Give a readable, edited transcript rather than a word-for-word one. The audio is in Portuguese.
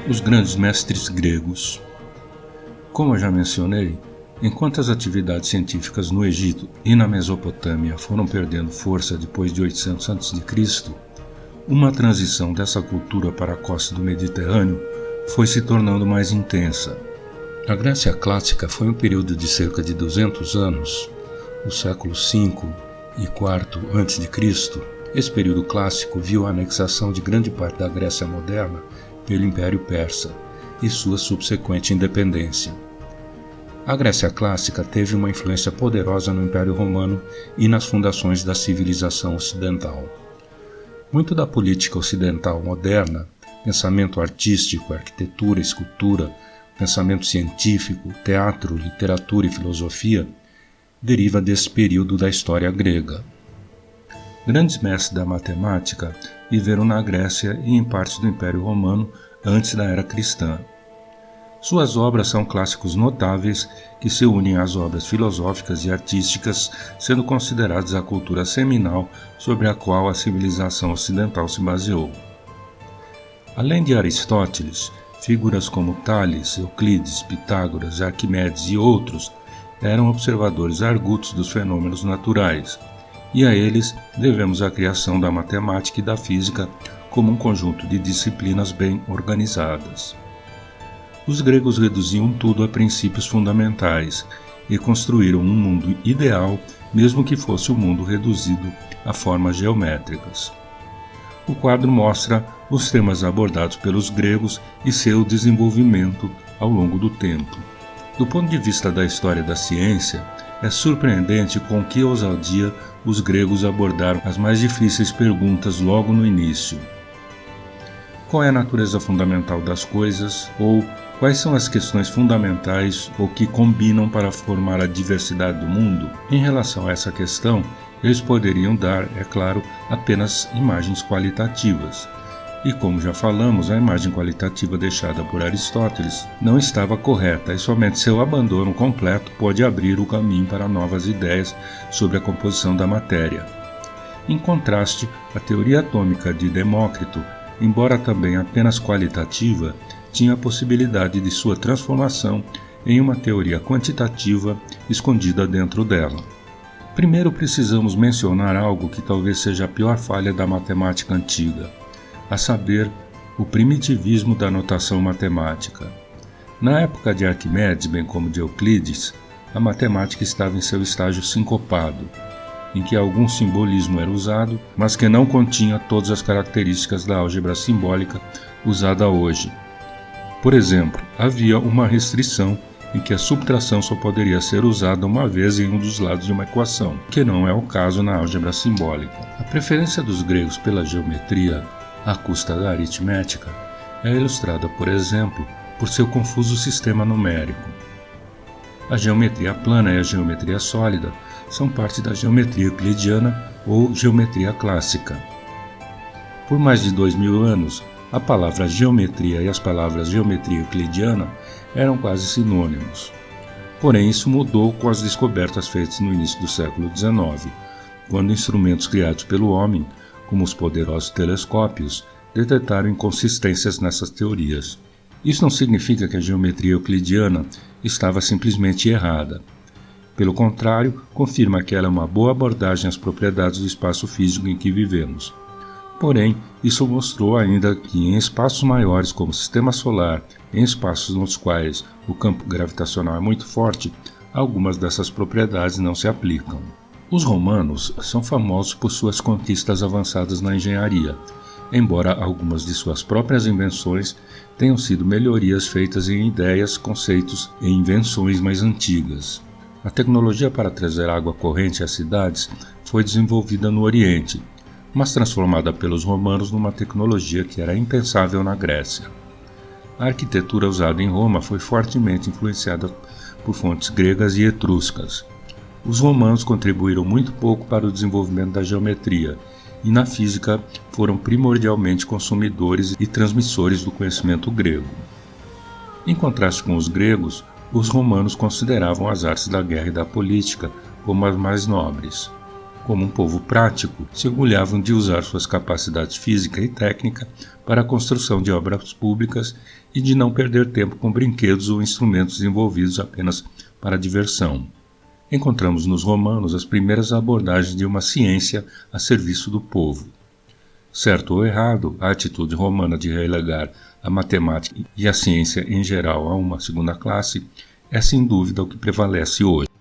Os grandes mestres gregos. Como eu já mencionei, enquanto as atividades científicas no Egito e na Mesopotâmia foram perdendo força depois de 800 a.C., uma transição dessa cultura para a costa do Mediterrâneo foi se tornando mais intensa. A Grécia Clássica foi um período de cerca de 200 anos, o século V e IV a.C. Esse período clássico viu a anexação de grande parte da Grécia moderna pelo Império Persa e sua subsequente independência. A Grécia Clássica teve uma influência poderosa no Império Romano e nas fundações da civilização ocidental. Muito da política ocidental moderna, pensamento artístico, arquitetura, escultura, pensamento científico, teatro, literatura e filosofia, deriva desse período da história grega. Grandes mestres da matemática viveram na Grécia e em partes do Império Romano antes da era cristã. Suas obras são clássicos notáveis que se unem às obras filosóficas e artísticas, sendo considerados a cultura seminal sobre a qual a civilização ocidental se baseou. Além de Aristóteles, figuras como Tales, Euclides, Pitágoras, Arquimedes e outros eram observadores argutos dos fenômenos naturais, e a eles devemos a criação da matemática e da física como um conjunto de disciplinas bem organizadas. Os gregos reduziam tudo a princípios fundamentais e construíram um mundo ideal, mesmo que fosse um mundo reduzido a formas geométricas. O quadro mostra os temas abordados pelos gregos e seu desenvolvimento ao longo do tempo. Do ponto de vista da história da ciência, é surpreendente com que ousadia os gregos abordaram as mais difíceis perguntas logo no início. Qual é a natureza fundamental das coisas? Ou quais são as questões fundamentais ou que combinam para formar a diversidade do mundo? Em relação a essa questão, eles poderiam dar, é claro, apenas imagens qualitativas. E como já falamos, a imagem qualitativa deixada por Aristóteles não estava correta e somente seu abandono completo pode abrir o caminho para novas ideias sobre a composição da matéria. Em contraste, a teoria atômica de Demócrito, embora também apenas qualitativa, tinha a possibilidade de sua transformação em uma teoria quantitativa escondida dentro dela. Primeiro precisamos mencionar algo que talvez seja a pior falha da matemática antiga, a saber, o primitivismo da notação matemática. Na época de Arquimedes, bem como de Euclides, a matemática estava em seu estágio sincopado, em que algum simbolismo era usado, mas que não continha todas as características da álgebra simbólica usada hoje. Por exemplo, havia uma restrição em que a subtração só poderia ser usada uma vez em um dos lados de uma equação, que não é o caso na álgebra simbólica. A preferência dos gregos pela geometria, à custa da aritmética, é ilustrada, por exemplo, por seu confuso sistema numérico. A geometria plana e a geometria sólida são parte da geometria euclidiana ou geometria clássica. Por mais de 2000 anos, a palavra geometria e as palavras geometria euclidiana eram quase sinônimos. Porém, isso mudou com as descobertas feitas no início do século XIX, quando instrumentos criados pelo homem, como os poderosos telescópios, detectaram inconsistências nessas teorias. Isso não significa que a geometria euclidiana estava simplesmente errada. Pelo contrário, confirma que ela é uma boa abordagem às propriedades do espaço físico em que vivemos. Porém, isso mostrou ainda que em espaços maiores como o Sistema Solar, em espaços nos quais o campo gravitacional é muito forte, algumas dessas propriedades não se aplicam. Os romanos são famosos por suas conquistas avançadas na engenharia, embora algumas de suas próprias invenções tenham sido melhorias feitas em ideias, conceitos e invenções mais antigas. A tecnologia para trazer água corrente às cidades foi desenvolvida no Oriente, mas transformada pelos romanos numa tecnologia que era impensável na Grécia. A arquitetura usada em Roma foi fortemente influenciada por fontes gregas e etruscas. Os romanos contribuíram muito pouco para o desenvolvimento da geometria e na física foram primordialmente consumidores e transmissores do conhecimento grego. Em contraste com os gregos, os romanos consideravam as artes da guerra e da política como as mais nobres. como um povo prático, se orgulhavam de usar suas capacidades física e técnica para a construção de obras públicas e de não perder tempo com brinquedos ou instrumentos desenvolvidos apenas para diversão. Encontramos nos romanos as primeiras abordagens de uma ciência a serviço do povo. Certo ou errado, a atitude romana de relegar a matemática e a ciência em geral a uma segunda classe é sem dúvida o que prevalece hoje.